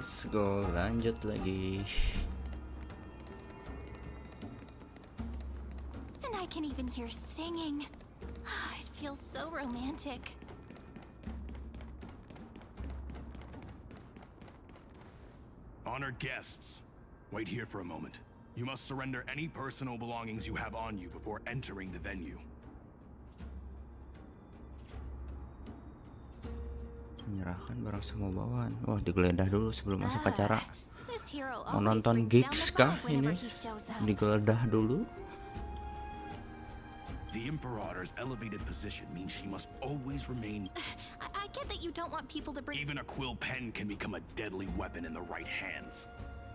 Let's go, lanjut lagi. And I can even hear singing. It feels so romantic. Honored guests, wait here for a moment. You must surrender any personal belongings you have on you before entering the venue. Menyerahkan barang semua bawaan. Wah, digeledah dulu sebelum masuk acara. This hero Mau always nonton brings down gigs the kah vibe whenever ini? he shows up. Digeledah dulu. The Imperator's elevated position means she must always remain. I get that you don't want people to bring. Even a quill pen can become a deadly weapon in the right hands.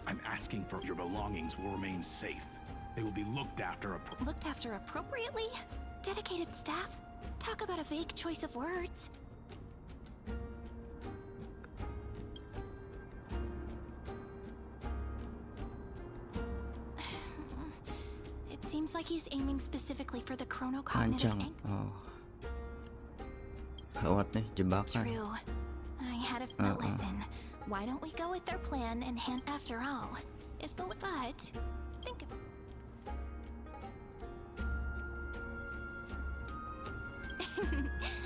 I'm asking for your belongings will remain safe. They will be looked after. Looked after appropriately? Dedicated staff? Talk about a vague choice of words. It seems like he's aiming specifically for the chronocognitive. Panjang. Oh. Gawat nih, jebakan. True. I had a but listen. Why don't we go with their plan and hand after all? If the but think of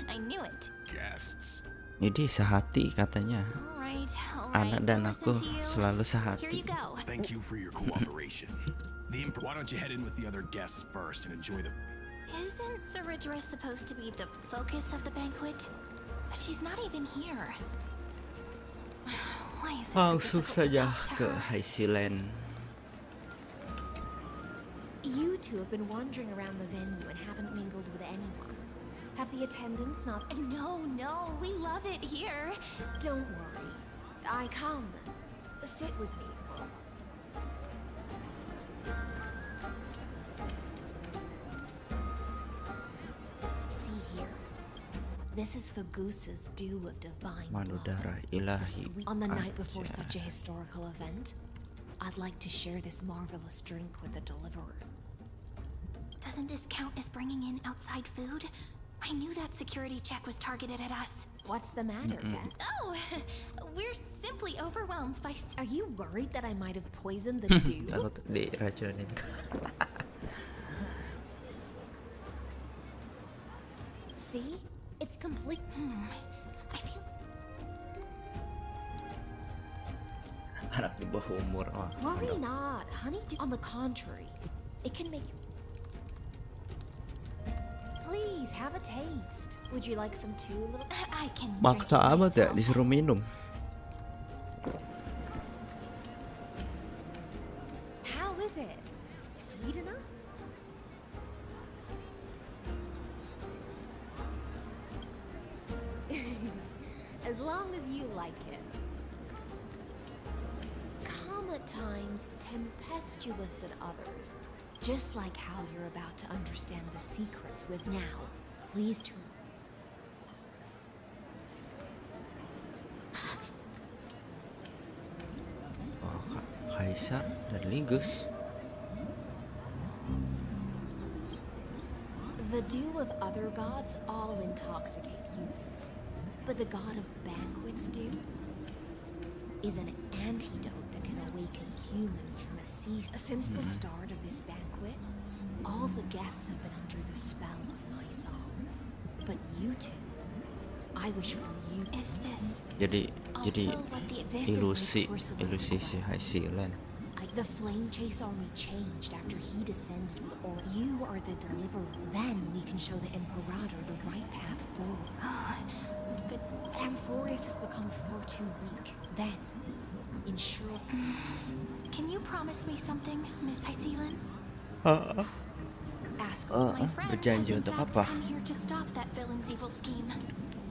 I knew it. Guests. Jadi sehati katanya. All right. Anak dan I'll aku listen to you. selalu Here sehati. you go. Thank you for your cooperation. Why don't you head in with the other guests first and enjoy the... Isn't Ceridra supposed to be the focus of the banquet? But she's not even here. Why is it so Langsung difficult to saja talk to ke her? Highland. You two have been wandering around the venue and haven't mingled with anyone. Have the attendants not... No, we love it here. Don't worry. I come. Sit with me for a while. See here. This is Fagusa's dew of divine Madu blood. darah The ilahi. sweet- On the night before Aja. such a historical event, I'd like to share this marvelous drink with the deliverer. Doesn't this count as bringing in outside food? I knew that security check was targeted at us. What's the matter, Beth? Oh, we're simply overwhelmed by. Are you worried that I might have poisoned the dew? Takut diracunin. See? It's complete. I feel. Anak di bawah umur. Oh, Worry aduh. not, honey. On the contrary, it can make you. Please have a taste. Would you like some too, little? I can. Maksa drink it amat ya myself. disuruh minum. How is it? Sweet enough? As long as you like it. Calm at times, tempestuous at others. Just like how you're about to understand the secrets with now. Please turn. Oh, Kaisar dan Lingus. The dew of other gods all intoxicate humans. But the god of banquets dew is an antidote that can awaken humans from a cease. Since the start of this banquet, all the guests have been under the spell of my song. But you two, I wish for you. Is this Jadi also what the This is ilusi my personal si request. Highland. The flame chase army changed after he descended with or you are the deliverer. Then we can show the Imperator the right path forward. but Amphorius has become far too weak. Then, ensure. can you promise me something, Miss Hyselins? Ask My friend has berjanji in untuk fact apa? come here to stop that villain's evil scheme.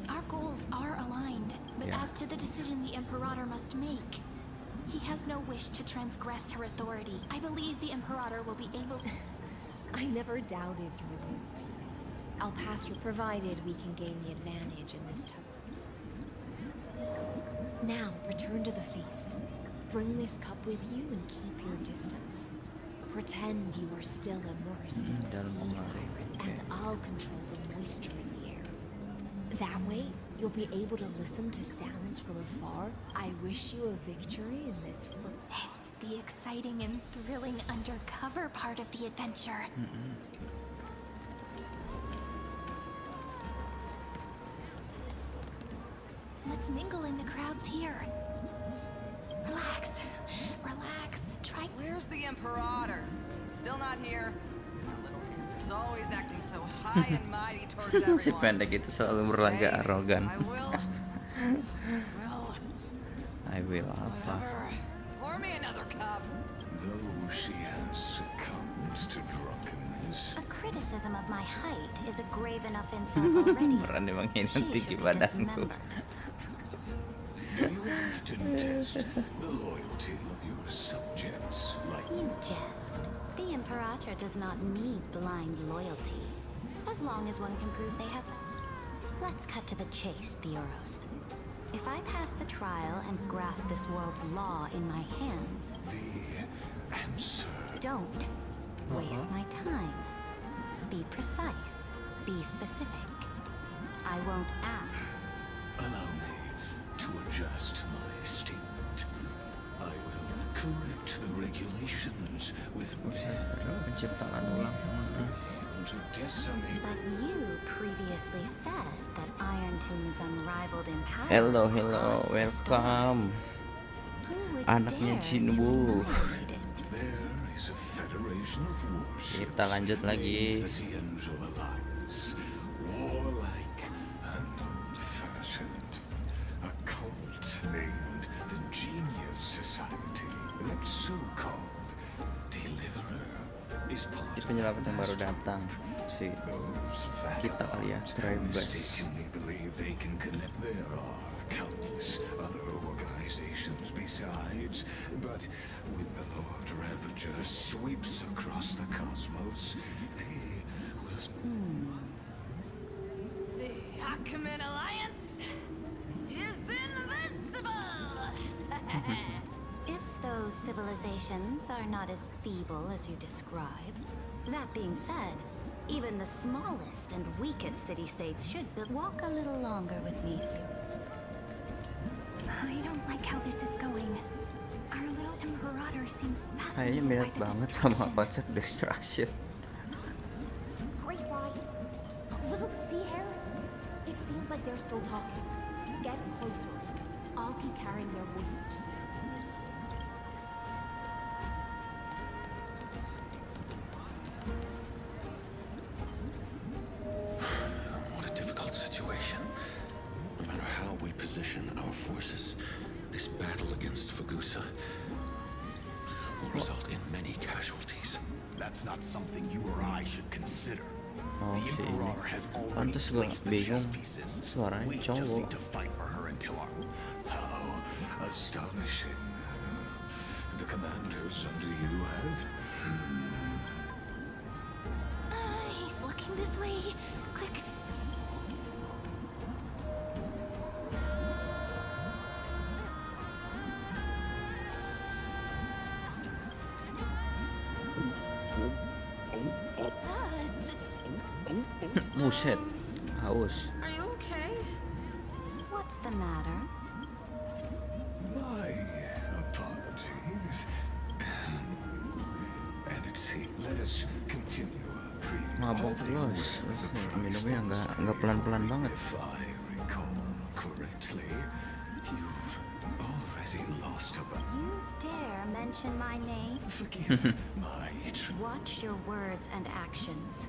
Our goals are aligned, but Yeah. as to the decision the Imperator must make, he has no wish to transgress her authority. I believe the Imperator will be able. I never doubted your loyalty. I'll pass you provided we can gain the advantage in this time. Now, return to the feast. Bring this cup with you and keep your distance. Pretend you are still immersed in the Dalam sea pengaruh. siren, and I'll control the moisture in the air. That way, you'll be able to listen to sounds from afar. I wish you a victory in this It's the exciting and thrilling undercover part of the adventure. Let's mingle in the crowds here. Relax. Relax. Try. Where's the Imperator? Still not here. Our little imp is always acting so high and mighty towards everyone. Si pendek itu selalu berlagak Hey, arogan. I will. I will apa? Whatever. Pour me another cup. Though she has succumbed to drunkenness, A criticism of my height is a grave enough insult already. Berani menghina She tinggi should be badanku. dismembered. do you often test the loyalty of your subjects like You jest. The Imperator does not need blind loyalty. As long as one can prove they have... Let's cut to the chase, Theoros. If I pass the trial and grasp this world's law in my hands, the answer? don't waste my time. Be precise. Be specific. I won't act. Allow me to adjust my statement. I will correct the regulations with Penciptaan ulang. to decimate. But you previously said that Iron Tomb is unrivaled in power. Hello, across the welcome. stars. Who would Anaknya dare Jinwoo. to violate it? There is a federation of warships. Kita lanjut lagi. The Cienzo Alliance. Warlike and old-fashioned. A cult named the Genius Society. That so-called deliverer is part Di of penyelamat that yang baru master. datang si Those kita kali ya, vagabonds Travis. mistakenly believe they can connect. There are countless other organizations besides, but when the Lord Ravager sweeps across the cosmos, they will. The Achaemenid Alliance is invincible. If those civilizations are not as feeble as you describe, that being said, even the smallest and weakest city-states should walk a little longer with me. I don't like how this is going. Our little Imperator seems Kayaknya fascinated mirip by the banget sama destruction. konsep destruction. Great Fry. Little sea hare? It seems like they're still talking. Get closer. I'll keep carrying their voices to you. What a difficult situation. No matter how we position our forces, this battle against Fagusa will result in many casualties. That's not something you or I should consider. Oh, The si ini. Imperator has already Pantes gua placed the chess bingung. pieces. Suaranya We just cowok. need to fight for her until our... How astonishing. The commanders under you have. He's looking this way. Quick. Buset, haus. Are you okay? What's the matter? My apologies. And let us continue our previous. Mabok terus. Minumnya nggak pelan-pelan banget. If I recall correctly, you've already lost about. You dare mention my name? Forgive my Watch your words and actions.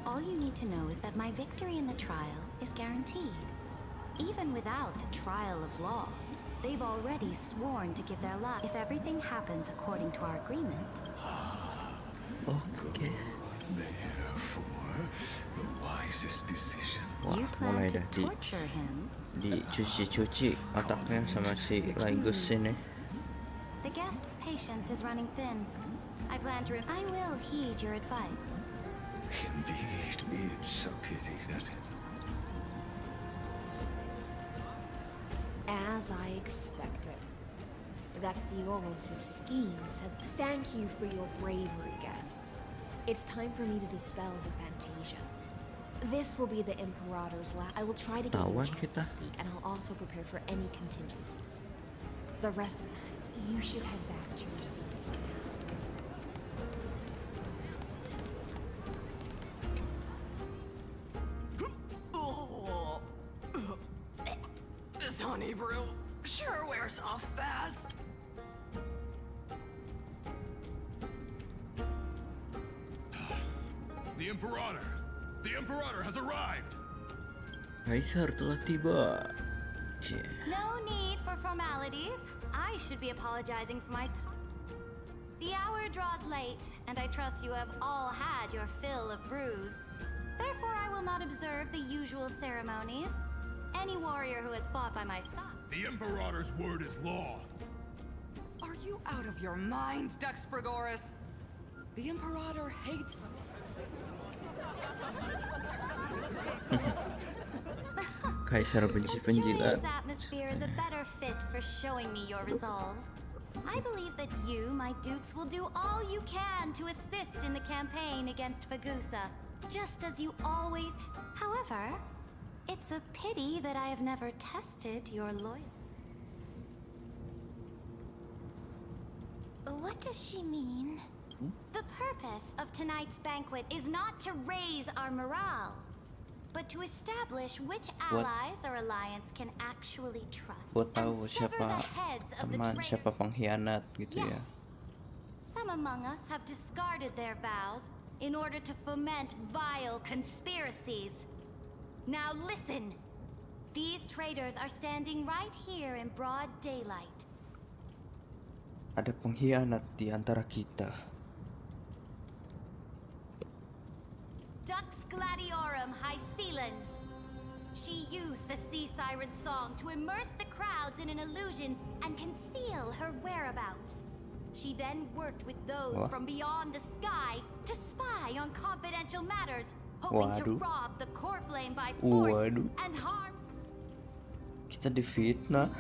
All you need to know is that my victory in the trial is guaranteed. Even without the trial of law, they've already sworn to give their life. If everything happens according to our agreement, Oke. Therefore, the wisest decision. Wah, you mulai plan to dah torture him. dicuci-cuci otaknya sama si Lygus ini. The guest's patience is running thin. I plan to. I will heed your advice. Indeed, it's a pity that. As I expected. That Theoros' schemes have... Thank you for your bravery, guests. It's time for me to dispel the Fantasia. This will be the Imperator's last. I will try to get you a Tawan chance to kita. speak, and I'll also prepare for any contingencies. The rest, you should head back to your seats for now. This honey brew sure wears off fast. The Imperator! The Imperator has arrived! Kaisar telah tiba. Cie. No need for formalities. I should be apologizing for my time. The hour draws late, and I trust you have all had your fill of brews. Therefore, I will not observe the usual ceremonies. Any warrior who has fought by my side. The Imperator's word is law. Are you out of your mind, Dux Frigoris? The Imperator hates. Kaisar benci The penjilat. joyous atmosphere is a better fit for showing me your resolve. I believe that you, my dukes, will do all you can to assist in the campaign against Fagusa, just as you always. However, it's a pity that I have never tested your loyalty. What does she mean? The purpose of tonight's banquet is not to raise our morale, but to establish which allies our alliance can actually trust. Buat and tahu sever siapa the heads of the teman, traitors. siapa pengkhianat gitu ya. Yes. Some among us have discarded their vows in order to foment vile conspiracies. Now listen. These traitors are standing right here in broad daylight. Ada pengkhianat di antara kita. Dux Gladiorum Hycelans. She used the sea siren song to immerse the crowds in an illusion and conceal her whereabouts. She then worked with those What? from beyond the sky to spy on confidential matters, hoping to Waduh. rob the core flame by force Waduh. and harm. Kita difitnah.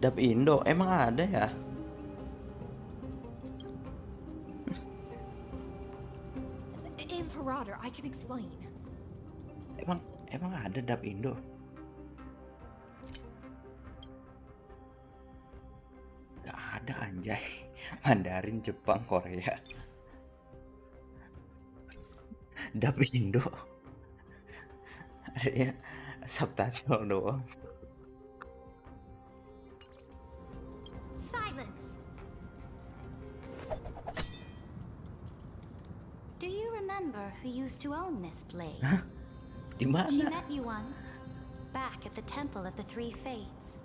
Dap Indo emang ada ya? Imperator, I can explain. Emang ada dap Indo? Gak ada anjay. Mandarin, Jepang, Korea. Dap Indo. Adanya subtitle doang. Silence. Do you remember who used to own this blade? Di She mana? met you once, back at the Temple of the Three Fates.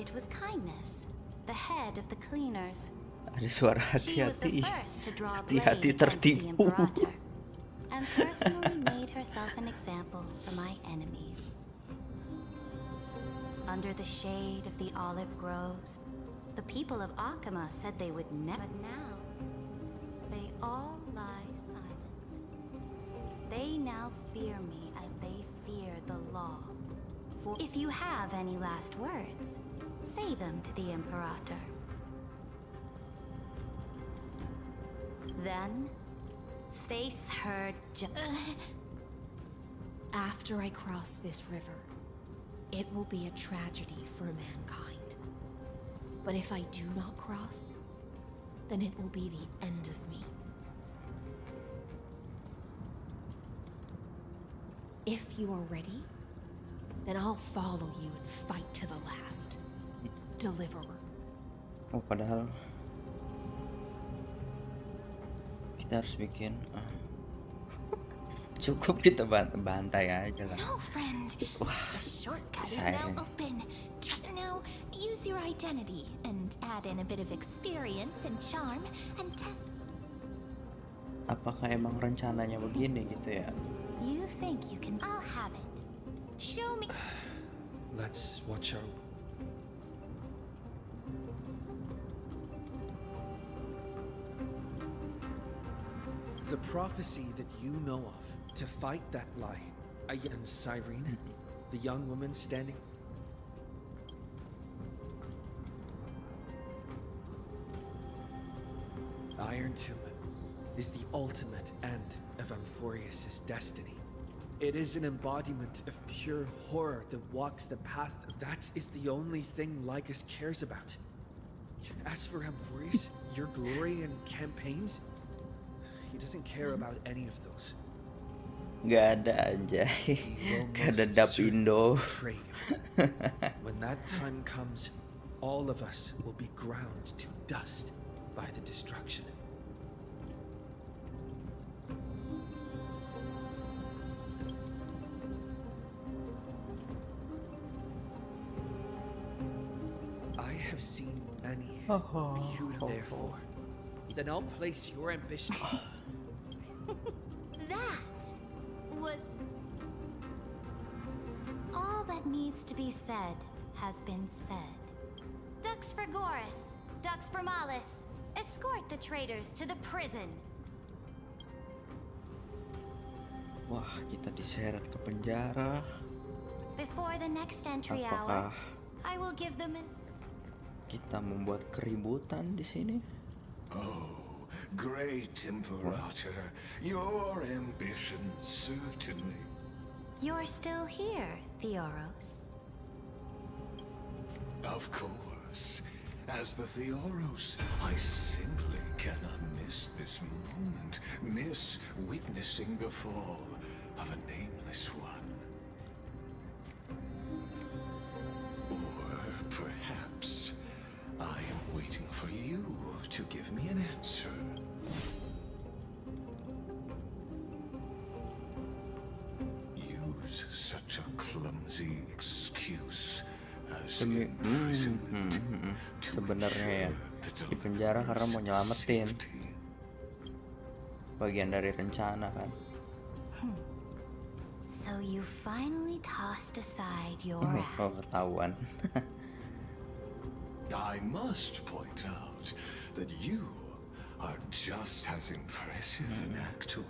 It was Kindness, the head of the cleaners. Ada suara She was the hati-hati. first to draw a blade Hati-hati against the tertipu. Imperator, and personally made herself an example for my enemies. Under the shade of the olive groves, the people of Akama said they would never. But now, they all lie silent. They now fear me as they fear the law. For if you have any last words, say them to the Imperator. Then, face her After I cross this river, it will be a tragedy for mankind. But if I do not cross, then it will be the end of me. If you are ready, then I'll follow you and fight to the last. Deliverer. Oh, padahal kita harus bikin cukup kita bantai aja lah. No, friend. The shortcut is now Silent. open. Now, use your identity and add in a bit of experience and charm and test. Apakah emang rencananya begini gitu ya? You think you can? I'll have it. Show me. Let's watch our. The prophecy that you know of to fight that lie. And Cyrene, the young woman standing. Iron Tomb is the ultimate end of Amphorius' destiny. It is an embodiment of pure horror that walks the path. That is the only thing Lycus cares about. As for Amphorius, your glory and campaigns, he doesn't care about any of those. Gak ada anjay. He will Gak ada most dub certainly Indo. betray you. When that time comes, all of us will be ground to dust by the destruction. I have seen many you therefore. Then I'll place your ambition. That was... All that needs to be said has been said. Dux Frigoris, Dux Formalis, escort the traitors to the prison. Wah, kita diseret ke penjara. Before the next entry hour, Apakah I will give them an... kita membuat keributan di sini? Oh, great Imperator, your ambition certainly. You're still here, Theoros. Of course. As the Theoros, I simply cannot miss this moment, miss witnessing the fall of a nameless one. Or perhaps I am waiting for you to give me an answer. Use such a clumsy excuse as imprisonment to Sebenarnya ya, ensure the di penjara karena mau deliverer's nyelamatin. safety. Bagian dari rencana kan. So you finally tossed aside your Oh, ketahuan. I must point out that you are just as impressive an actor.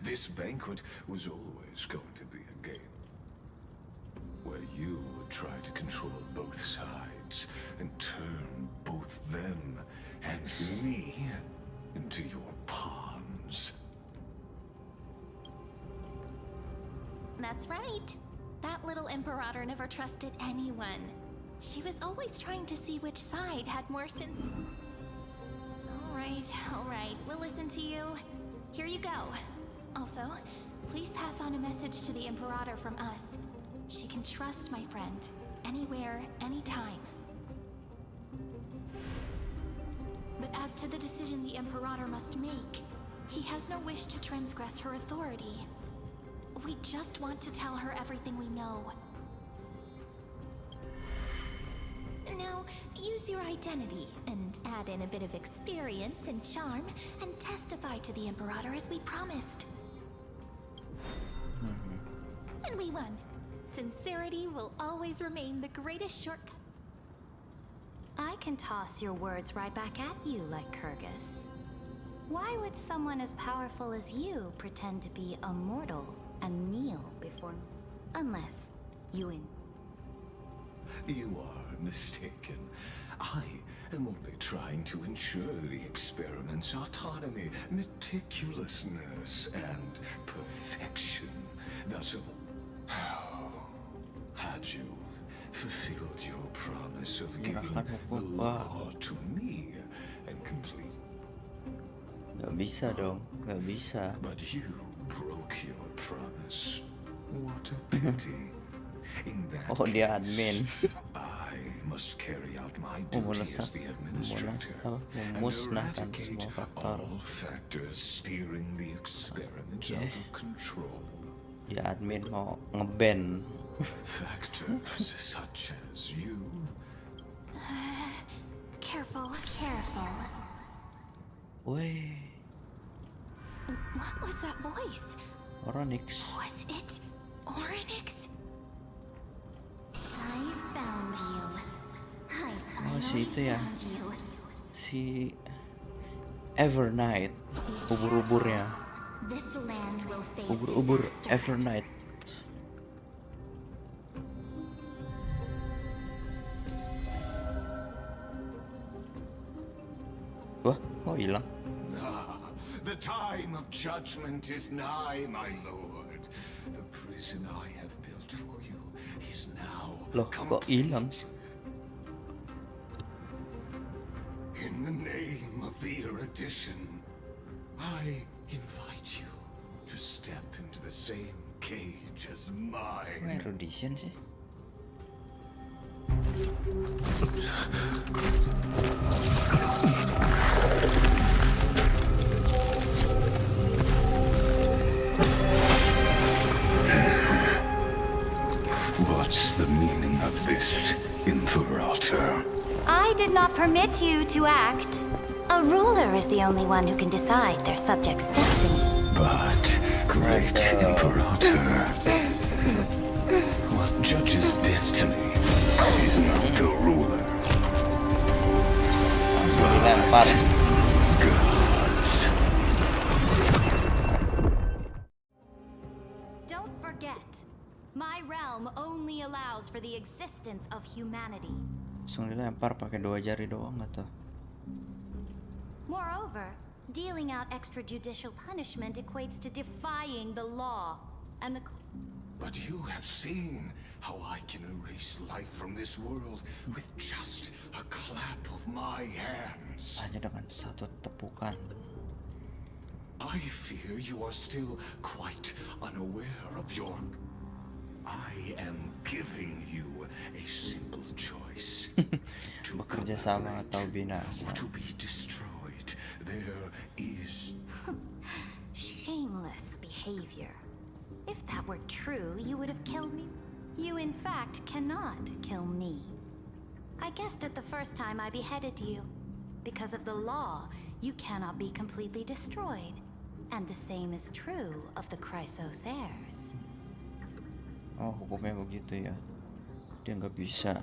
This banquet was always going to be a game where you would try to control both sides and turn both them and me into your pawns. That's right. That little Imperator never trusted anyone. She was always trying to see which side had more sense. All right, we'll listen to you. Here you go. Also, please pass on a message to the Imperator from us. She can trust my friend, anywhere, anytime. But as to the decision the Imperator must make, he has no wish to transgress her authority. We just want to tell her everything we know. Now, use your identity and add in a bit of experience and charm and testify to the Imperator as we promised. And we won. Sincerity will always remain the greatest shortcut. I can toss your words right back at you like Kyrgyz. Why would someone as powerful as you pretend to be a mortal and kneel before me? Unless you You are mistaken. I am only trying to ensure the experiment's autonomy, meticulousness, and perfection. Thus, had you fulfilled your promise of giving the law to me and complete, Gak bisa dong, gak bisa. but you broke your promise. What a pity. In that Oh, dia admin. I must carry out my Memusnah- duty as the administrator and memusnahkan eradicate semua faktor. all factors steering the experiment out of control. Dia admin mau ngeban. Factors such as you. Careful. Woi, What was that voice? Oronix. Was it Oryx? I found you. I Oh, si finally itu ya. found you. Si Evernight. Ubur-uburnya. This land will face Ubur-ubur disaster. Evernight. Wah, oh hilang? The time of judgment is nigh, my lord. The prison I have built for you is now Loh, kok hilang? In the name of the erudition, I invite you to step into the same cage as Kok mine. erudition sih? What's the meaning of this, Imperator? I did not permit you to act. A ruler is the only one who can decide their subject's destiny. But, great Imperator, what judges destiny is not the ruler, Dilempar. gods. Don't forget, my realm only allows for the existence of humanity. Langsung dilempar pakai 2 jari doang nggak tuh? Moreover, dealing out extrajudicial punishment equates to defying the law and the... But you have seen how I can erase life from this world with just a clap of my hands. Hanya dengan satu tepukan. I fear you are still quite unaware of your... I am giving you a simple choice. To Bekerja sama cooperate atau binasa. or to be destroyed. There is... Shameless behavior. If that were true, you would have killed me. You in fact cannot kill me. I guessed it the first time I beheaded you. Because of the law, you cannot be completely destroyed. And the same is true of the Chrysos heirs. Oh, hukumnya begitu ya. Dia nggak bisa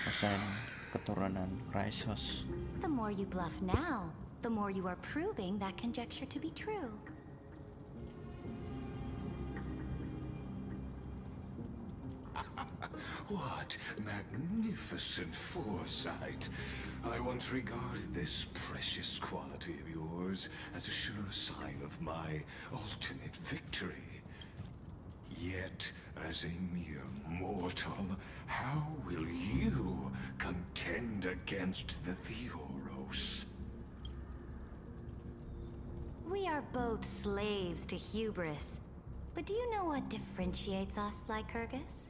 pesan keturunan Chrysos. The more you bluff now, the more you are proving that conjecture to be true. What magnificent foresight! I once regarded this precious quality of yours as a sure sign of my ultimate victory. Yet, as a mere mortal, how will you contend against the Theoros? We are both slaves to hubris. But do you know what differentiates us, Lycurgus?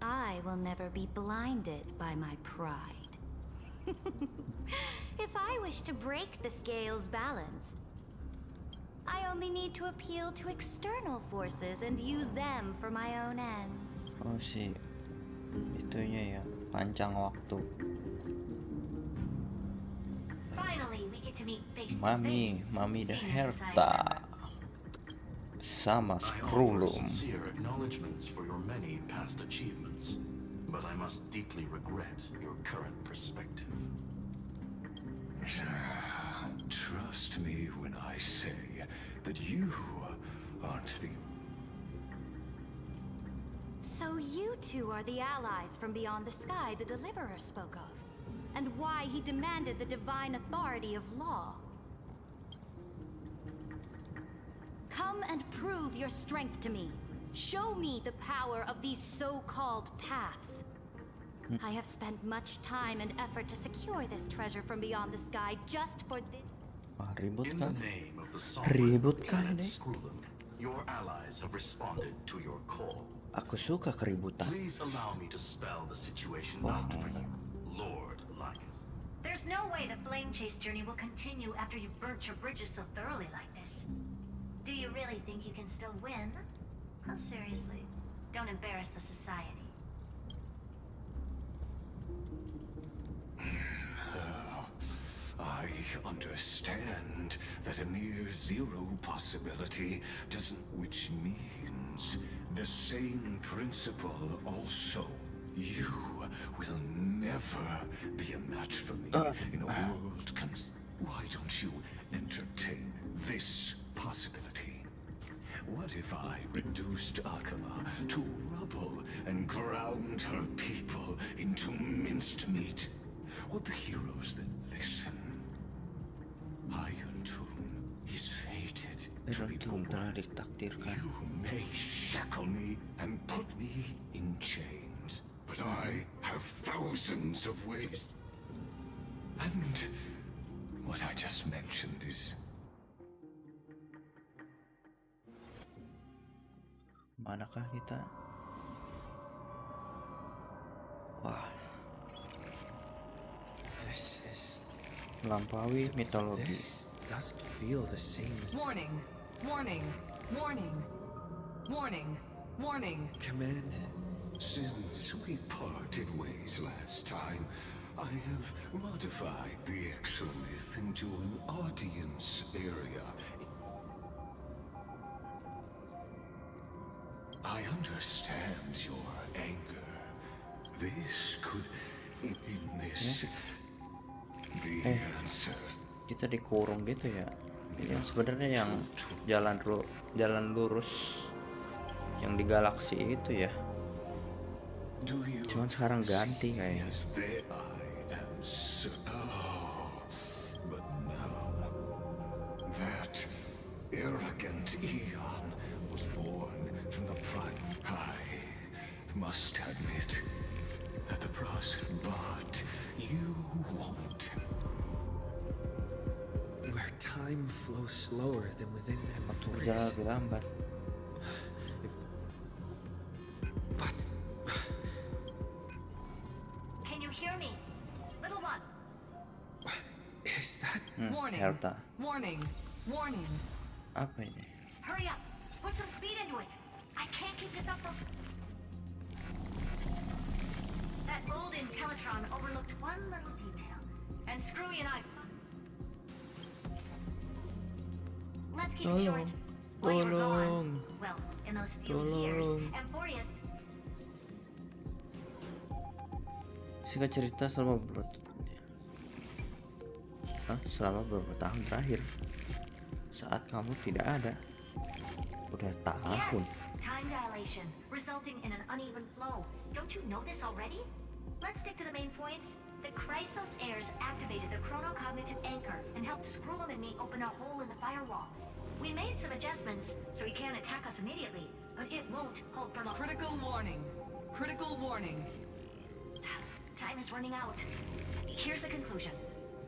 I will never be blinded by my pride. If I wish to break the scale's balance, I only need to appeal to external forces and use them for my own ends. Oh si itunya ya, panjang waktu. Finally, we get to meet face to Mami face. de Seems Herta sama I offer Skrulum. sincere acknowledgments for your many past achievements, but I must deeply regret your current perspective. Trust me when I say that you aren't the... So you two are the allies from beyond the sky the Deliverer spoke of, and why he demanded the divine authority of law. Come and prove your strength to me. Show me the power of these so-called paths. I have spent much time and effort to secure this treasure from beyond the sky just for this. Wah, ribut In the kan? name of the Ribut sovereign kan planet ini? Skrulum, your allies have responded to your call. Aku suka keributan. Please allow me to spell the situation out for you, Lord Lycus. There's no way the flame chase journey will continue after you've burnt your bridges so thoroughly like this. Do you really think you can still win? Oh, seriously, don't embarrass the society. I understand that a near zero possibility doesn't, which means the same principle also. You will never be a match for me in a world Why don't you entertain this possibility? What if I reduced Akama to rubble and ground her people into minced meat? Would the heroes then listen? to be Itu telah born. ditakdirkan. You may shackle me and put me in chains, but I have thousands of ways. And what I just mentioned is Manakah kita? Wah, This is. melampaui mitologi. This doesn't feel the same as. Warning! Warning! Warning! Warning! Warning! Command. since we parted ways last time, I have modified the exomyth into an audience area. I understand your anger. This could, in this, the answer. Kita dikurung gitu ya. Yang sebenarnya yang jalan lurus yang di galaksi itu ya. Do you Cuman sekarang ganti kayaknya. Yes, there I am. But now, that arrogant Eon was born from the primal. I must admit at the process, but you won't. Where time flows slower than within Waktu berjalan lebih lambat. But Can you hear me? Little one. is that Warning! Herta. Warning! Warning! Apa ini? Hurry up. Put some speed into it. I can't keep this up for... That old Intellitron overlooked one little detail. And Screwy and I... Let's keep it short. While you were gone, well, in those few years, Amphorius... Singkat cerita selama beberapa tahun terakhir saat kamu tidak ada. Udah tahun. Yes, time dilation, resulting in an uneven flow. Don't you know this already? Let's stick to the main points. The Chrysos heirs activated the chronocognitive anchor and helped Skrullum and me open a hole in the firewall. We made some adjustments, so he can't attack us immediately, but it won't hold for long. Critical warning! Critical warning! Time is running out. Here's the conclusion.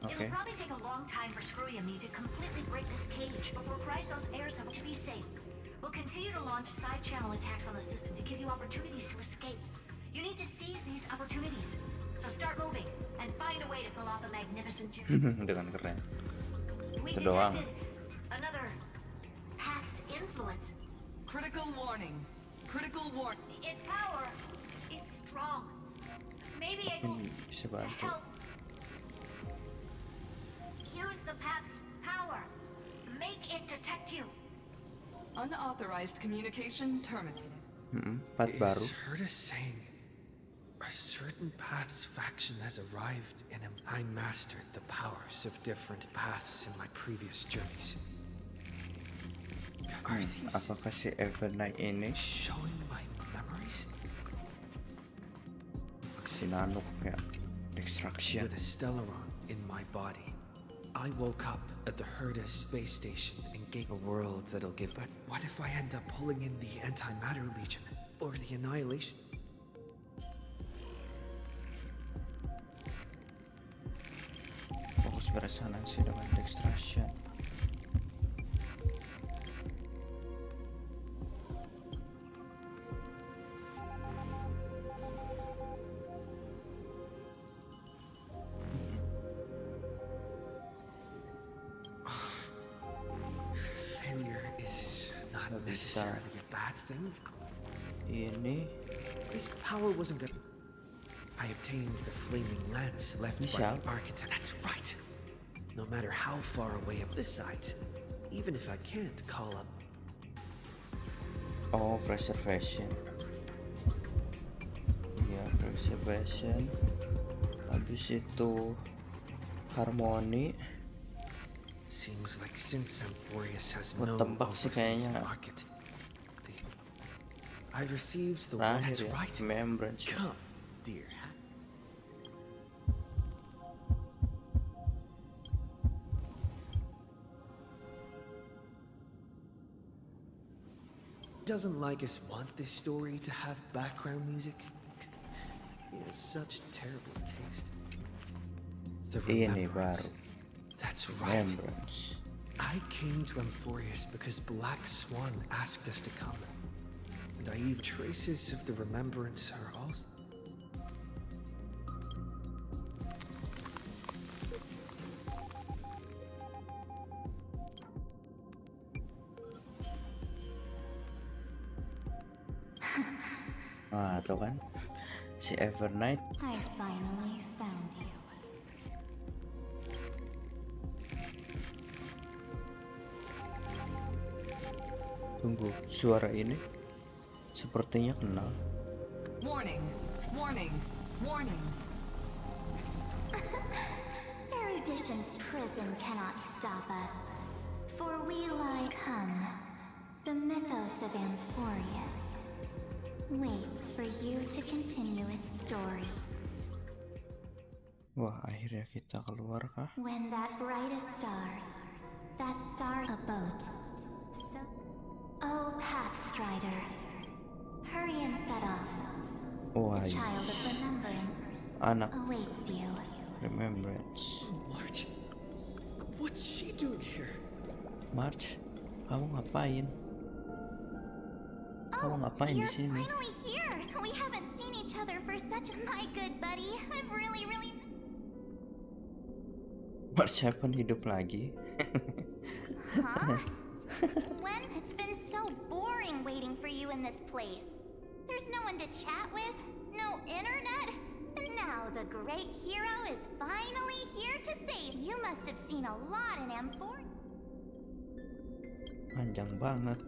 Okay. It'll probably take a long time for Screwy and me to completely break this cage before Chrysos heirs have to be safe. We'll continue to launch side-channel attacks on the system to give you opportunities to escape. You need to seize these opportunities. So start moving and find a way to pull off a magnificent journey. Dengan keren. We Itu doang. detected another path's influence. Critical warning! Critical warning! Its power is strong. Maybe able Bisa to bantu. help. Use the path's power. Make it detect you. Unauthorized communication terminated. Part baru. is Herta saying a certain path's faction has arrived and I mastered the powers of different paths in my previous journeys. Are these Apakah si Evernight ini showing my memories? si Nanuk ya? Extraction. With a Stellaron in my body, I woke up at the Herta space station and gave a world that'll give. But what if I end up pulling in the Antimatter Legion or the Annihilation? Fokus beresonansi dengan extraction. Failure is not necessarily a bad thing. Ini This power wasn't good. I obtained the flaming lance left by Michelle? the architect. That's right. No matter how far away up. Besides, even if I can't call up, oh preservation. Ya preservation. Habis itu harmoni. seems like since Amphorius has Buat no tembak sih overseas kayaknya. market, I received the Terakhir That's ya, right. remembrance. Come, dear. doesn't Lycus want this story to have background music? He has such terrible taste. The Ini remembrance. baru. That's right. Remembrance. I came to Amphorius because Black Swan asked us to come. And I even traces of the remembrance are also. Ah, tuh kan. Si Evernight. I finally found you. Tunggu, suara ini sepertinya kenal. Warning, warning, warning. Erudition's prison cannot stop us, for we lie come. The mythos of Amphorius waits for you to continue its story. Wah, akhirnya kita keluar kah? When that brightest star, a boat. So, oh Pathstrider, hurry and set off. Wah, The child of remembrance anak awaits you. remembrance. March, what's she doing here? March, kamu ngapain? Kamu ngapain di You're sini? finally here. We haven't seen each other for such a my good buddy. I've really March Seven hidup lagi. Huh? When? It's been so boring waiting for you in this place. There's no one to chat with, no internet, and now the great hero is finally here to save. You must have seen a lot in Amphorius. Panjang banget.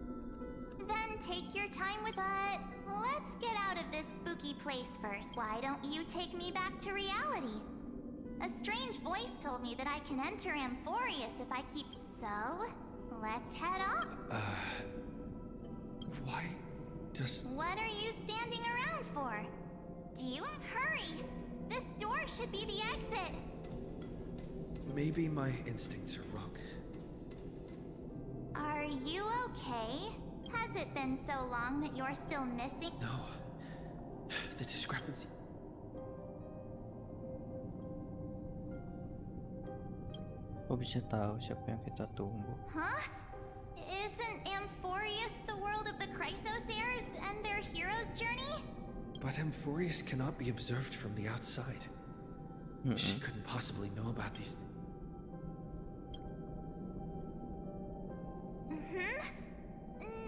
Then take your time with. But let's get out of this spooky place first. Why don't you take me back to reality? A strange voice told me that I can enter Amphorius if I keep. So, let's head off. Why does... What are you standing around for? Do you hurry? This door should be the exit. Maybe my instincts are wrong. Are you okay? Has it been so long that you're still missing? No. The discrepancy. Kok bisa tahu siapa yang kita tunggu? Huh? Isn't Amphorius the world of the Chrysos heirs and their hero's journey? But Amphorius cannot be observed from the outside. She couldn't possibly know about these things.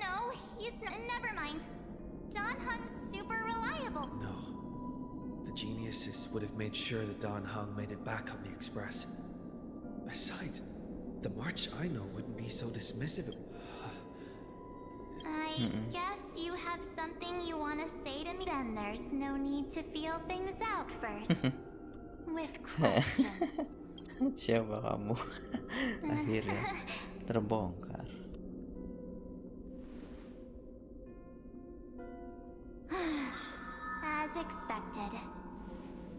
No, he's never mind. Don Hung's super reliable. No. The geniuses would have made sure that Don Hung made it back on the express. Besides, the March I know wouldn't be so dismissive of... I guess you have something you want to say to me. Then there's no need to feel things out first. With question. Siapa kamu? Akhirnya terbongkar. As expected.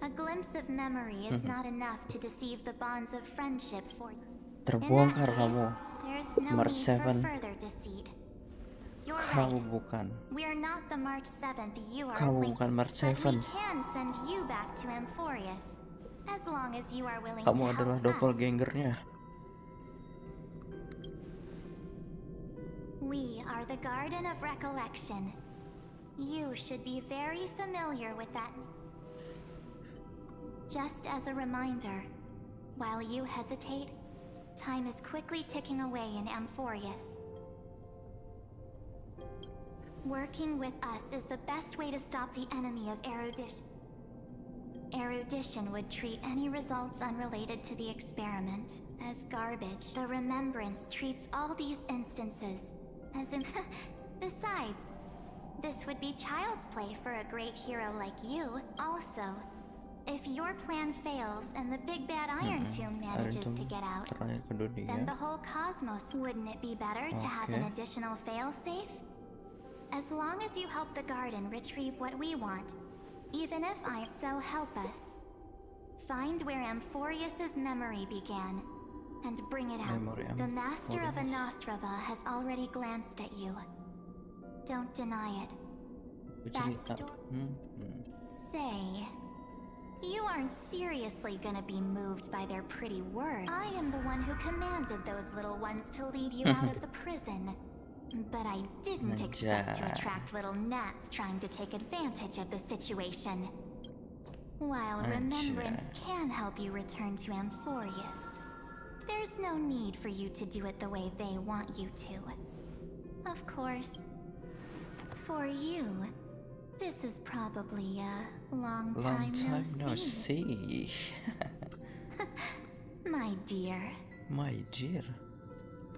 A glimpse of memory is not enough to deceive the bonds of friendship for you. Terbongkar kamu. There's no March need 7. for further deceit. You're Kamu right. bukan. We're not the March 7th you are Kamu awake, bukan March but 7. we can send you back to Amphorius. As long as you are willing Kamu to adalah help us. doppelgangernya. We are the Garden of Recollection. You should be very familiar with that. Just as a reminder, while you hesitate, time is quickly ticking away in Amphorius. Working with us is the best way to stop the enemy of erudition. Erudition would treat any results unrelated to the experiment as garbage. The Remembrance treats all these instances as Besides, this would be child's play for a great hero like you. Also, if your plan fails and the big bad Iron Tomb manages to get out, Terakhir ke dunia. then the whole cosmos, wouldn't it be better to have an Okay. additional failsafe? As long as you help the garden retrieve what we want, even if so help us. Find where Amphorius's memory began, and bring it out. Memory The master of Amphorius. Anastrava has already glanced at you. don't deny it. That Say, you aren't seriously gonna be moved by their pretty words. I am the one who commanded those little ones to lead you out of the prison. But I didn't expect to attract little gnats trying to take advantage of the situation. While remembrance can help you return to Amphorius, there's no need for you to do it the way they want you to. Of course, for you, this is probably a long time no see. My dear. My dear?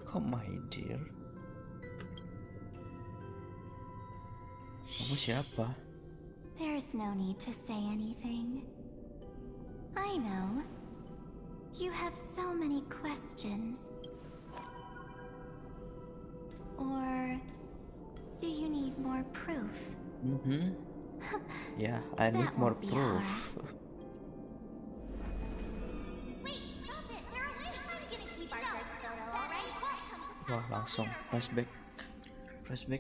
Kok my dear? Kamu siapa? There's no need to say anything. I know. You have so many questions. Or do you need more proof? Yeah, I need more proof. Wait, stop it. They're away. I'm gonna keep our first photo, all right? Wah, langsung flashback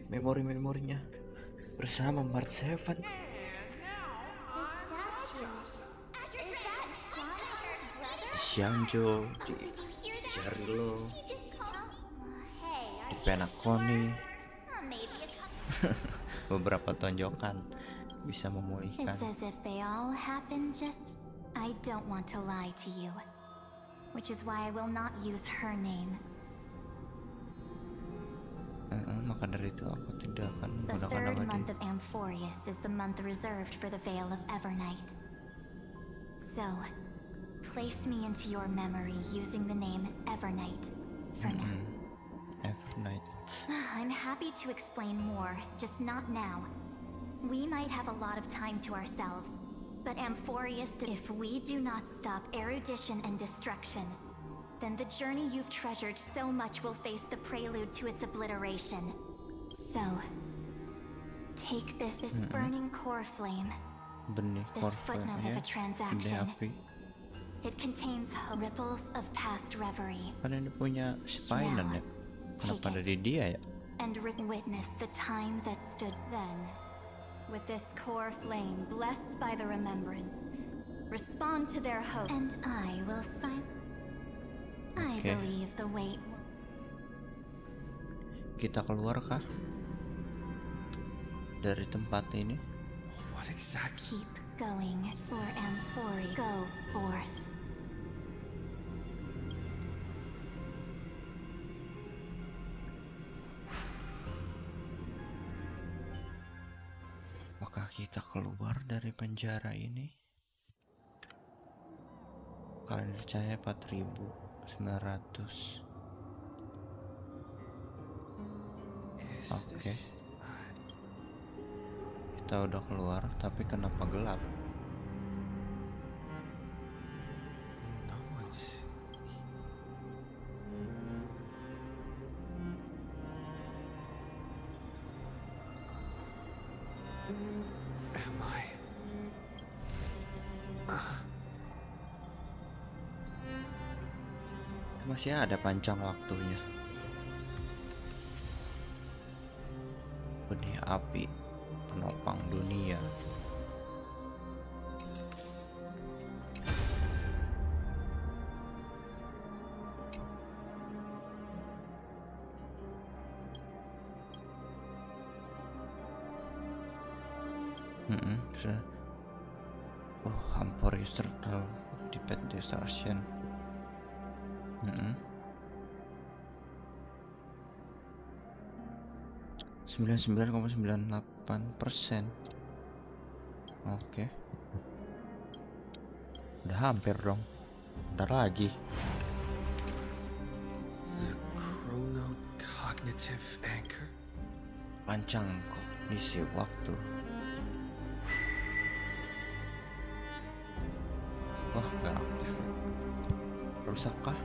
memorinya bersama Part 7. The statue. Is that Donatello's brother? Xianzhou, di Jarilo, di Penaconi. Beberapa tonjokan bisa memulihkan. It's as if they all happened just... I don't want to lie to you, which is why I will not use her name. Maka dari itu aku tidak akan The menggunakan third nama month dia. of Amphorius is the month reserved for the Veil of Evernight. So, place me into your memory using the name Evernight for now. Evernight. I'm happy to explain more, just not now. We might have a lot of time to ourselves, but Amphorius, if we do not stop erudition and destruction, then the journey you've treasured so much will face the prelude to its obliteration. So, take this burning core flame, Benih this footnote of a transaction. api. It contains ripples of past reverie. Kan ini punya spainan ya. Kenapa ada di dia ya? And witness the time that stood then. With this core flame blessed by the remembrance, respond to their hope, and I will sign. I believe the wait. Kita keluar kah dari tempat ini? What exactly? Keep going for Amphori. Go forth. Apakah kita keluar dari penjara ini? Kalian percaya 4.900. Oke. Kita udah keluar, tapi kenapa gelap? No one's... Am I... Masih ada panjang waktunya. Benih api, penopang dunia. Sudah. Oh, Amphorius terkenal di Pet Distortion. 99,98%. Oke. Udah hampir dong. Ntar lagi. The chronocognitive anchor? Pancang kognisi waktu. Wah, gak aktif. Rusak kah?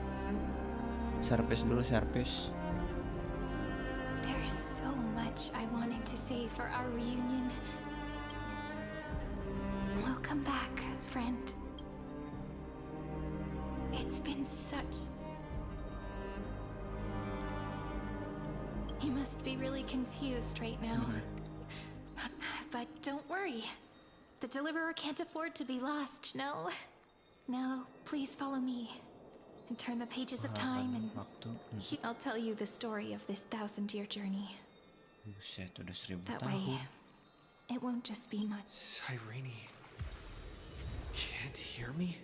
Servis dulu, servis. There's so much I wanted to say for our reunion. Welcome back, friend. It's been such... You must be really confused right now. But don't worry. The Deliverer can't afford to be lost, no? Now, please follow me. And turn the pages of time and I'll tell you the story of this 1,000-year journey. Buset, udah 1000 That tahun. way, it won't just be much. Cyrene, can't hear me?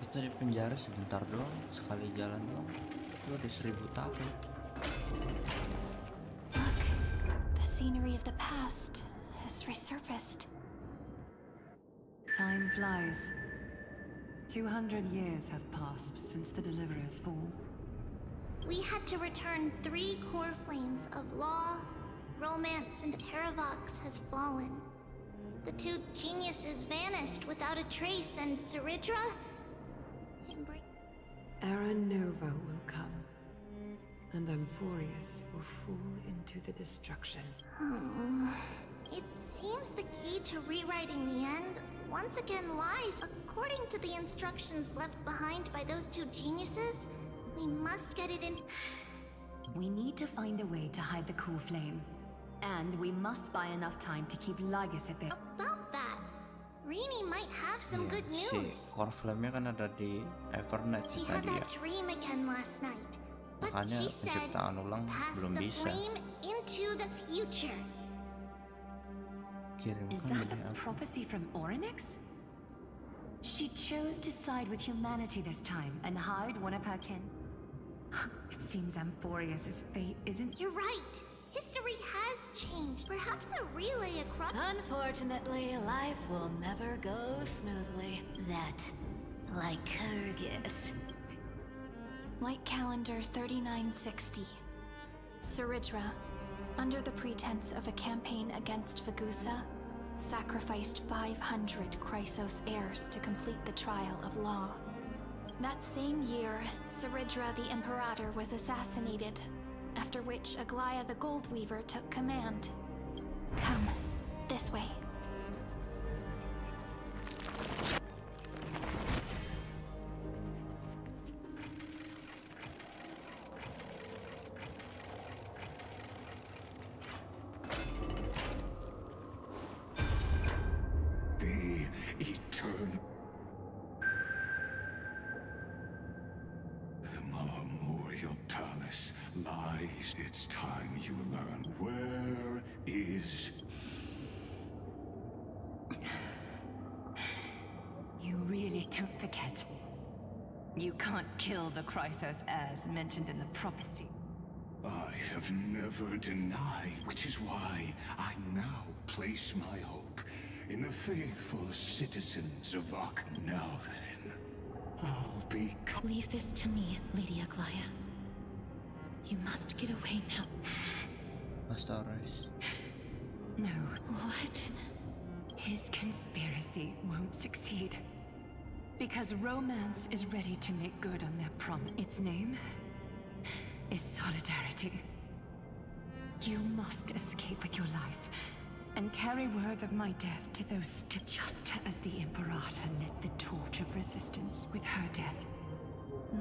Kita di penjara sebentar doang, sekali jalan doang. Itu udah 1000 tahun. Look, the scenery of the past has resurfaced. Time flies. 200 years have passed since the Deliverer's fall. We had to return 3 core flames of law, romance, and Teravox has fallen. The 2 geniuses vanished without a trace, and Ceridra? Era Nova will come, and Amphorius will fall into the destruction. It seems the key to rewriting the end once again lies. According to the instructions left behind by those 2 geniuses, we must get it in. We need to find a way to hide the cool flame. And we must buy enough time to keep Lygus at bay. About that, Rini might have some good Si news. core flame-nya kan ada di Evernet She tadi had ya. that dream again last night. But Makanya she said, penciptaan ulang pass belum the bisa. flame into the future. Is Kirimkan that jadi a apa? prophecy from Orynyx? She chose to side with humanity this time and hide one of her kin. It seems Amphorius' fate isn't... You're right. History has changed. Perhaps a relay across. Unfortunately, life will never go smoothly. That, like Kyrgyz. Light calendar 3960. Ceridra, under the pretense of a campaign against Fagusa, sacrificed 500 Chrysos heirs to complete the trial of law. That same year, Ceridra the Imperator was assassinated, after which Aglaya the Goldweaver took command. Come, this way. The eternal. The Memorial Palace lies. It's time you learn. Where is... You really don't forget. You can't kill the Chrysos heirs mentioned in the prophecy. I have never denied, which is why I now place my hope in the faithful citizens of Arkham. Now then, I'll be... Leave this to me, Lady Aglaya. You must get away now. Astaris. No. What? His conspiracy won't succeed. Because romance is ready to make good on their promise. Its name is Solidarity. You must escape with your life and carry word of my death to those just as the Imperator lit the torch of resistance with her death.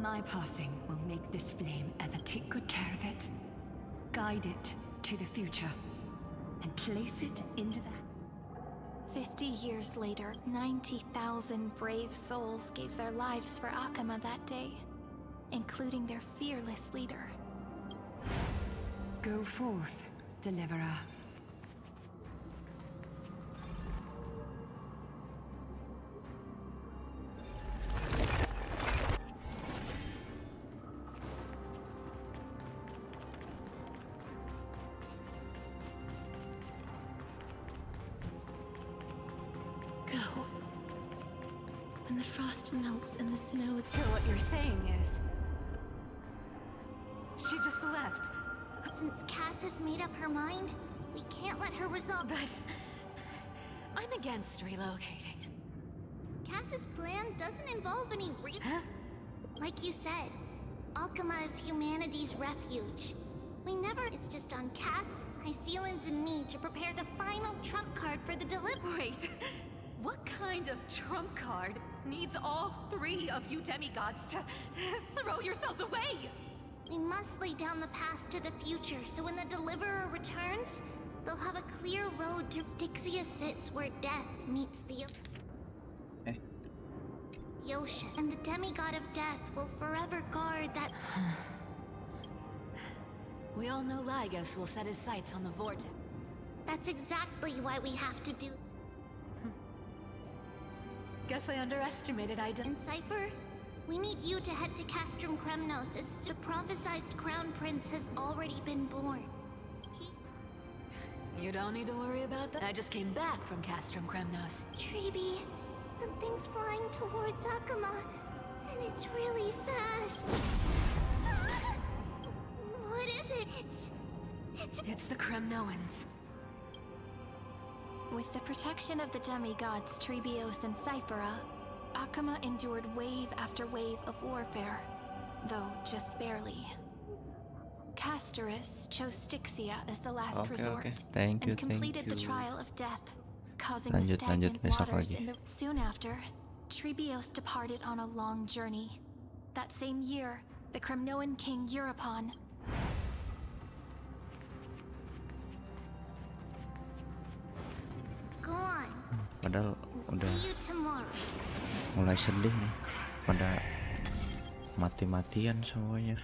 My passing will make this flame ever. Take good care of it. Guide it to the future and place it into the... 50 years later, 90,000 brave souls gave their lives for Akama that day, including their fearless leader. Go forth, Deliverer. Go. When the frost melts and the snow... So what you're saying is... she just left. Since Cass has made up her mind, we can't let her resolve. But... I'm against relocating. Cass's plan doesn't involve any Huh? Like you said, Alchema is humanity's refuge. We never... It's just on Cass, Mycelians and me to prepare the final trump card for the delivery. Wait, what kind of trump card needs all 3 of you demigods to throw yourselves away? We must lay down the path to the future, so when the deliverer returns, they'll have a clear road to Styxia sits where death meets the ocean. And the demigod of death will forever guard that. We all know Lygos will set his sights on the vortex. That's exactly why we have to do. Guess I underestimated And Cypher, we need you to head to Castrum Kremnos as the prophesized crown prince has already been born. You don't need to worry about that. I just came back from Castrum Kremnos. Treeby, something's flying towards Akama, and it's really fast. What is it? It's the Kremnoans. With the protection of the demigods Trebios and Cyphera, Akama endured wave after wave of warfare, though just barely. Castorus chose Styxia as the last resort, Thank you, and completed thank the you. trial of death, causing the Lanjut, stagnant besok waters lagi. in the... Soon after, Trebios departed on a long journey. That same year, the Kremnoan king Euripon... Go on. Padahal udah See you tomorrow. mulai sedih nih, pada mati-matian semuanya.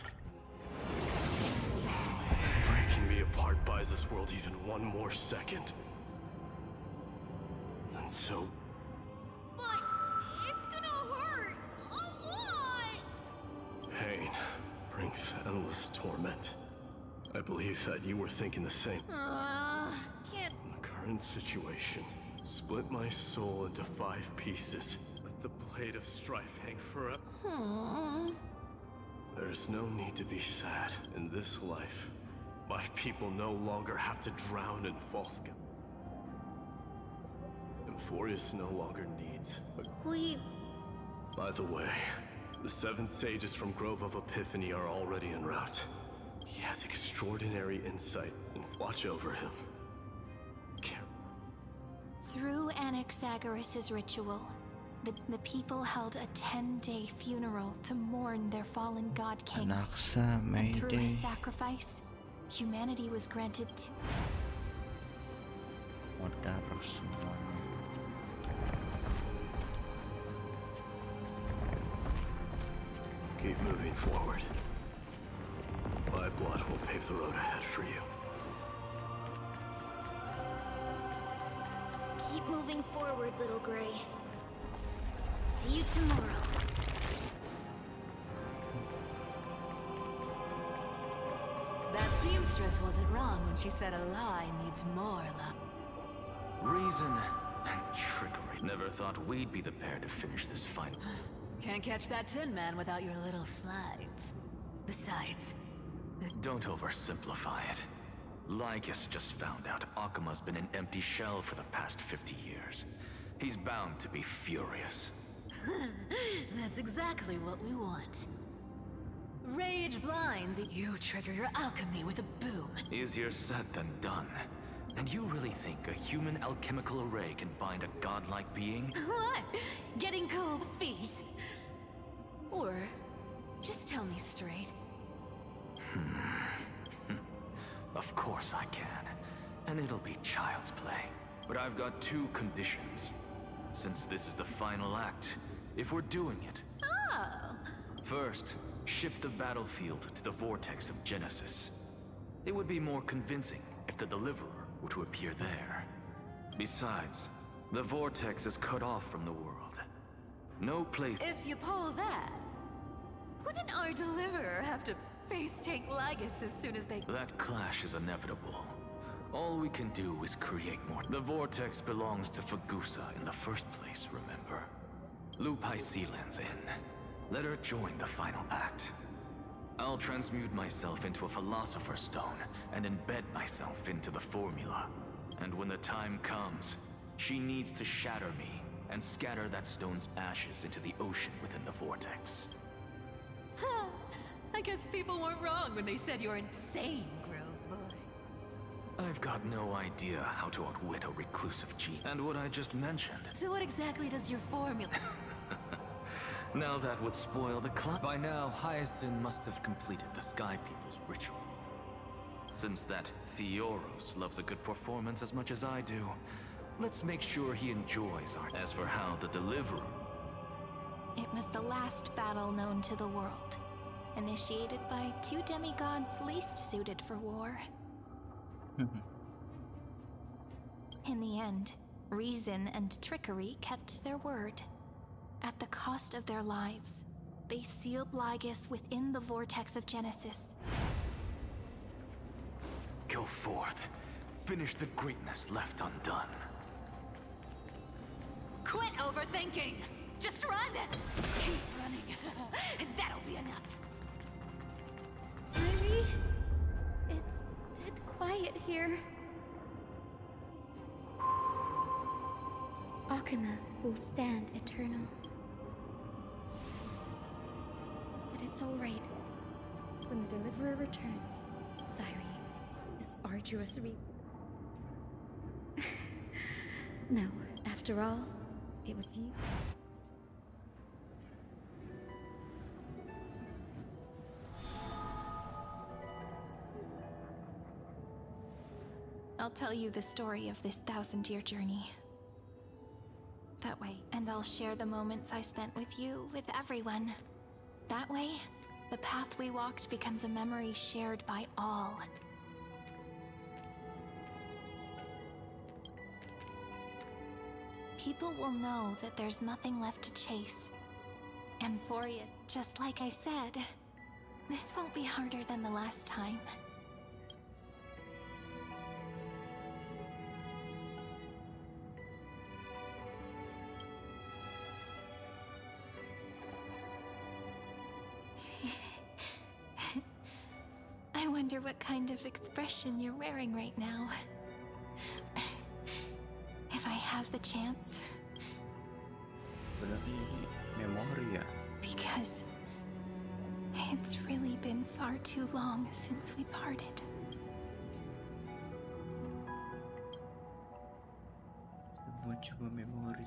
Breaking me apart buys this world even one more second. And so... But it's gonna hurt a lot. pain brings endless torment. I believe that you were thinking the same. Can't. The current situation split my soul into 5 pieces. Let the blade of strife hang forever. There's no need to be sad in this life. My people no longer have to drown in false god. Euphorius no longer needs a... By the way, the 7 sages from Grove of Epiphany are already en route. He has extraordinary insight, and watch over him. Through Anaxagoras' ritual, the people held a 10-day funeral to mourn their fallen god king. Anaxa, And through Mayday. his sacrifice, humanity was granted to... Modal semua. Keep moving forward. My blood will pave the road ahead for you. Keep moving forward, little Gray. See you tomorrow. That seamstress wasn't wrong when she said a lie needs more love. Reason and trickery. Never thought we'd be the pair to finish this fight. Can't catch that Tin Man without your little slides. Besides... Don't oversimplify it. Lycus just found out Akama's been an empty shell for the past 50 years. He's bound to be furious. That's exactly what we want. Rage blinds, you trigger your alchemy with a boom. Easier said than done. And you really think a human alchemical array can bind a godlike being? What? Getting cold feet? Or, just tell me straight. Of course I can. And it'll be child's play. But I've got 2 conditions. Since this is the final act, if we're doing it... Oh! First, shift the battlefield to the vortex of Genesis. It would be more convincing if the Deliverer were to appear there. Besides, the vortex is cut off from the world. No place... If you pull that, wouldn't our Deliverer have to face-tank Lygus as soon as they... That clash is inevitable. All we can do is create more. The vortex belongs to Fagusa in the first place, remember? Lupai Sealand's in. Let her join the final act. I'll transmute myself into a Philosopher's Stone and embed myself into the formula. And when the time comes, she needs to shatter me and scatter that stone's ashes into the ocean within the vortex. I guess people weren't wrong when they said you're insane, Grove Boy. I've got no idea how to outwit a reclusive gene. And what I just mentioned. So what exactly does your formula... Now that would spoil the By now, Hyacinth must have completed the Sky People's ritual. Since that Theoros loves a good performance as much as I do, let's make sure he enjoys our... As for how the Deliverer... It was the last battle known to the world, initiated by two demigods least suited for war. In the end, reason and trickery kept their word. At the cost of their lives, they sealed Lygus within the vortex of Genesis. Go forth. Finish the greatness left undone. Quit overthinking! Just run! Keep running. That'll be enough. Sorry? It's dead quiet here. Akuma will stand eternal. But it's alright. When the Deliverer returns, Sairi, this arduous No, after all, it was you. I'll tell you the story of this 1,000-year journey. That way, and I'll share the moments I spent with you, with everyone. That way, the path we walked becomes a memory shared by all. People will know that there's nothing left to chase. Amphoria, just like I said, this won't be harder than the last time. I wonder what kind of expression you're wearing right now. If I have the chance. Sebenarnya ini memori ya. Because it's really been far too long since we parted. Semua cuma memori.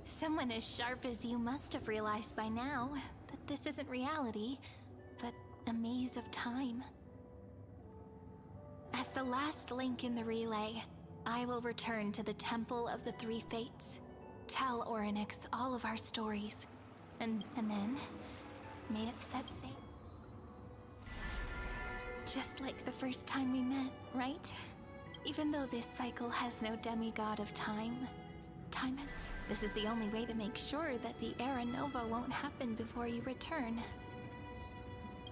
Someone as sharp as you must have realized by now that this isn't reality, but a maze of time. As the last link in the relay, I will return to the Temple of the Three Fates, tell Orynyx all of our stories, and then may it set sail. Just like the first time we met, right? Even though this cycle has no demigod of time, this is the only way to make sure that the Era Nova won't happen before you return.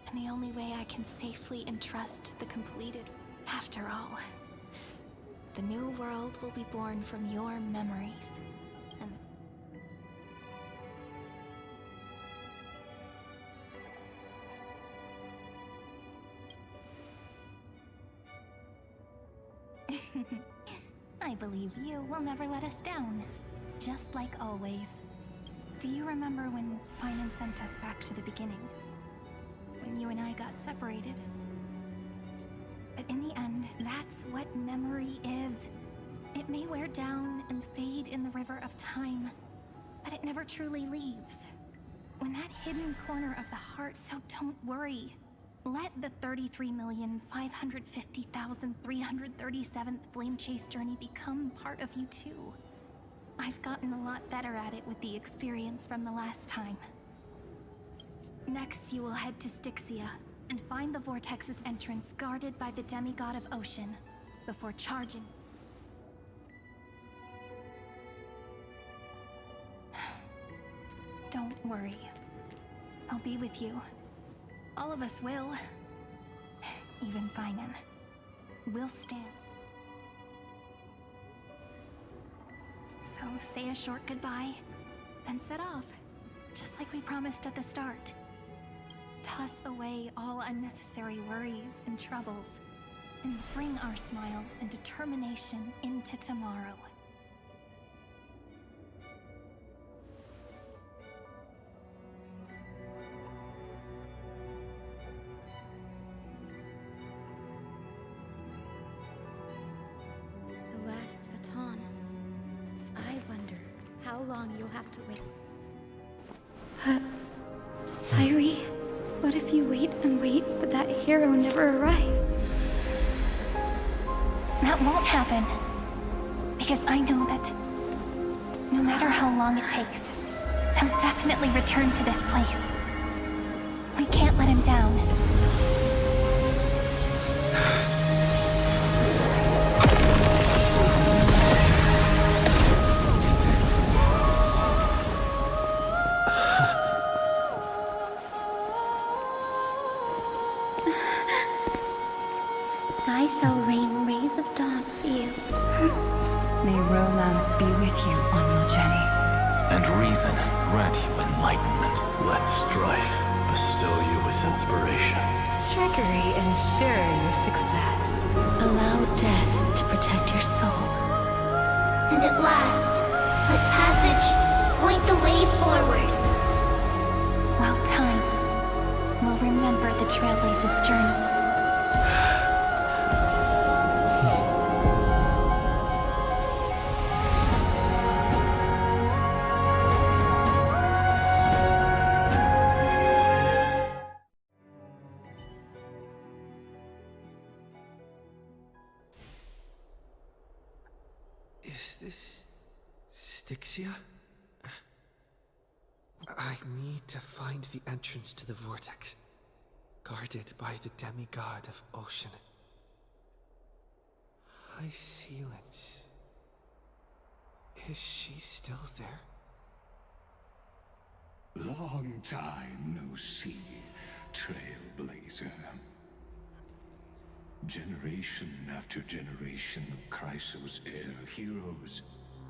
And the only way I can safely entrust the completed. After all, the new world will be born from your memories. And I believe you will never let us down. Just like always. Do you remember when Finan sent us back to the beginning? When you and I got separated? But in the end, that's what memory is. It may wear down and fade in the river of time, but it never truly leaves. When that hidden corner of the heart, so don't worry. Let the 33,550,337th Flame Chase journey become part of you too. I've gotten a lot better at it with the experience from the last time. Next, you will head to Styxia and find the Vortex's entrance guarded by the demigod of Ocean before charging. Don't worry. I'll be with you. All of us will. Even Finan. We'll stand. So say a short goodbye, then set off, just like we promised at the start. Toss away all unnecessary worries and troubles, and bring our smiles and determination into tomorrow. how long you'll have to wait. But, Sairi, what if you wait and wait, but that hero never arrives? That won't happen. Because I know that no matter how long it takes, he'll definitely return to this place. We can't let him down. Sky shall rain rays of dawn for you. May romance be with you on your journey. And reason grant you enlightenment. Let strife bestow you with inspiration. Trickery ensure your success. Allow death to protect your soul. And at last, let passage point the way forward. While time will remember the Trailblazer's journey. Is this Styxia? I need to find the entrance to the vortex, guarded by the demigod of ocean. High Sealants. Is she still there? Long time no see, Trailblazer. Generation after generation of Chrysos heir heroes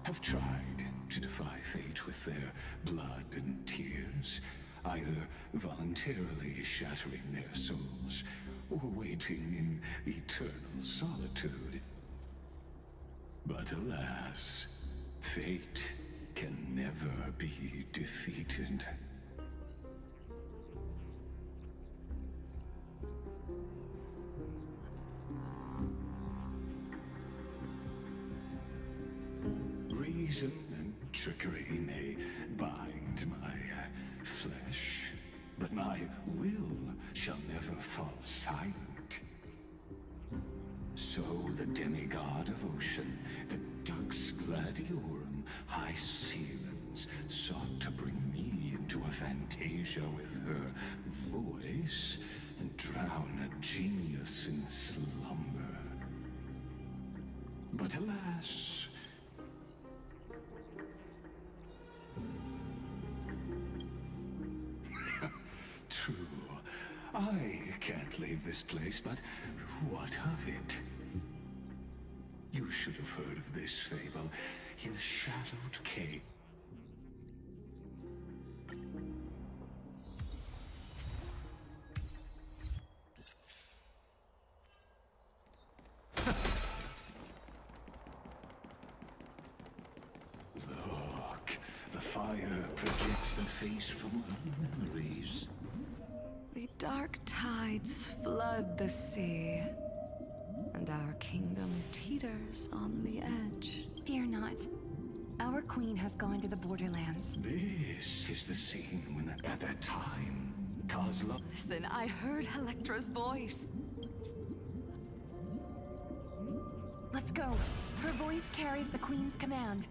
have tried to defy fate with their blood and tears, either voluntarily shattering their souls or waiting in eternal solitude. But alas, fate can never be defeated. Reason and trickery may bind my flesh, but my will shall never fall silent. So the demigod of ocean, the Dux Gladiorum, High Sealants, sought to bring me into a fantasia with her voice and drown a genius in slumber. But alas, true. I can't leave this place, but what of it? You should have heard of this fable in a shadowed cave. Look, the fire projects the face from her memories. The dark tides flood the sea, and our kingdom teeters on the edge. Fear not. Our queen has gone to the borderlands. This is the scene when, at that time, Kozlov... Listen, I heard Electra's voice. Let's go. Her voice carries the queen's command.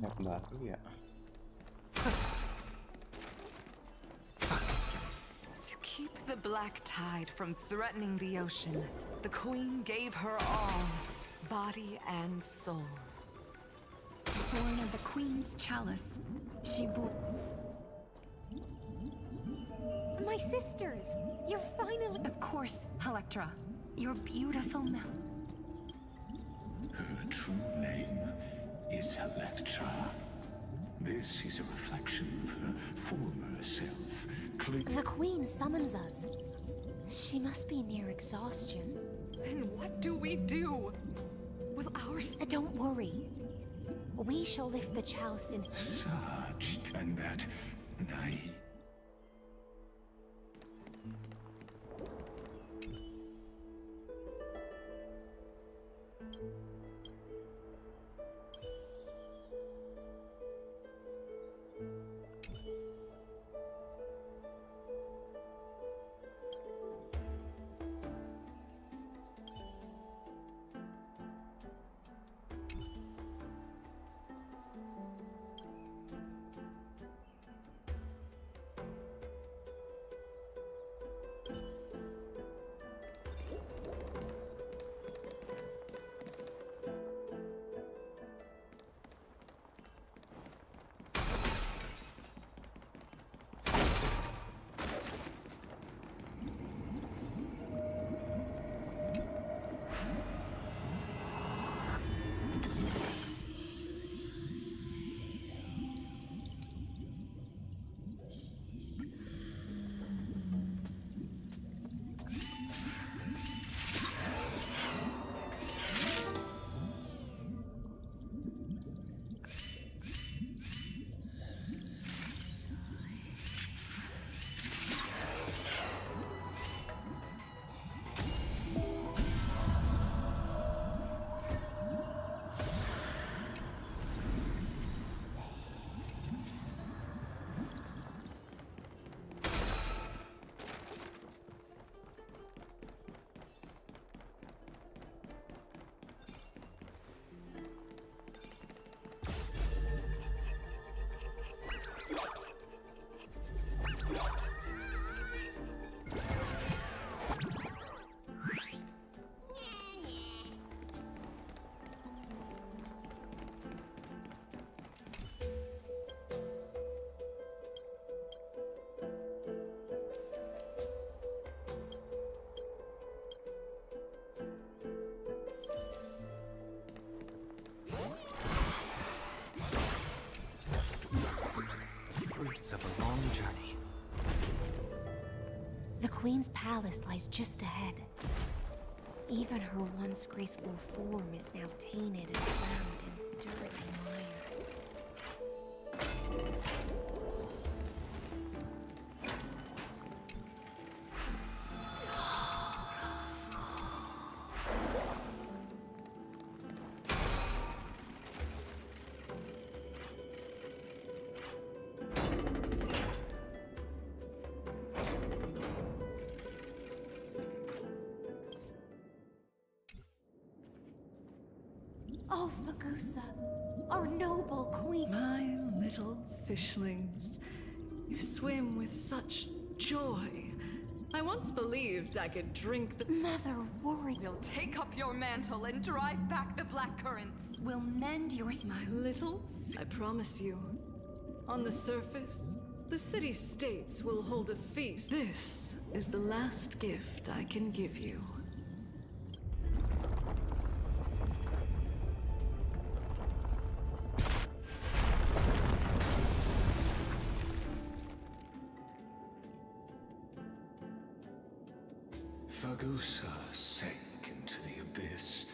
Yang baru ya. To keep the black tide from threatening the ocean, the queen gave her all, body and soul. Born of the queen's chalice, she bore... My sisters! You're finally... Of course, Electra. Your beautiful mouth. Her true name is Electra. This is a reflection of her former self. The Queen summons us. She must be near exhaustion. Then what do we do? Will ours... Don't worry. We shall lift the chalice in... Such and that naive... Queen's palace lies just ahead. Even her once graceful form is now tainted and drowned in dirty mire. Oh, Fagusa, our noble queen. My little fishlings, you swim with such joy. I once believed I could drink the— Mother worry. We'll take up your mantle and drive back the black currents. We'll mend yours. My little— I promise you, on the surface, the city-states will hold a feast. This is the last gift I can give you. Fagusa sank into the abyss.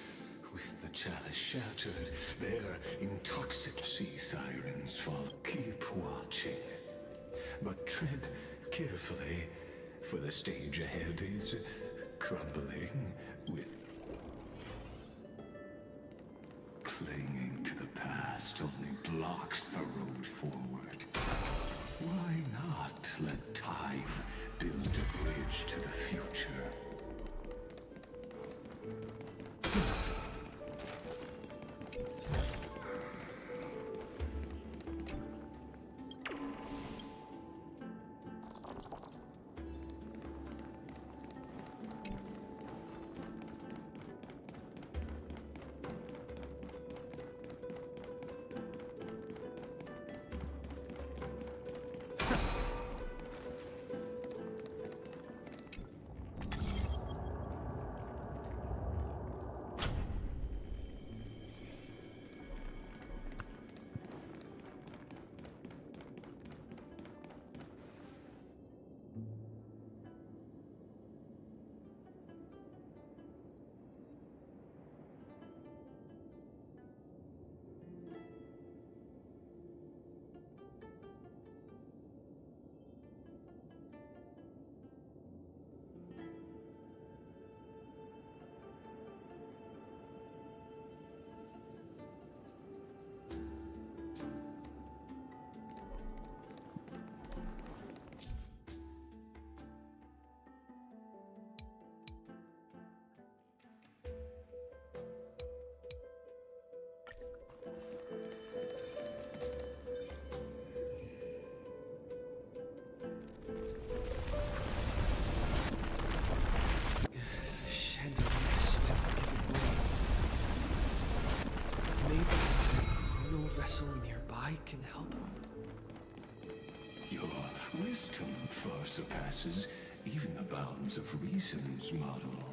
With the chalice shattered, their intoxicating sea sirens fall. Keep watching, but tread carefully, for the stage ahead is crumbling with... Clinging to the past only blocks the road forward. Why not let time build a bridge to the future? Vessel nearby can help. Your wisdom far surpasses even the bounds of reason's model.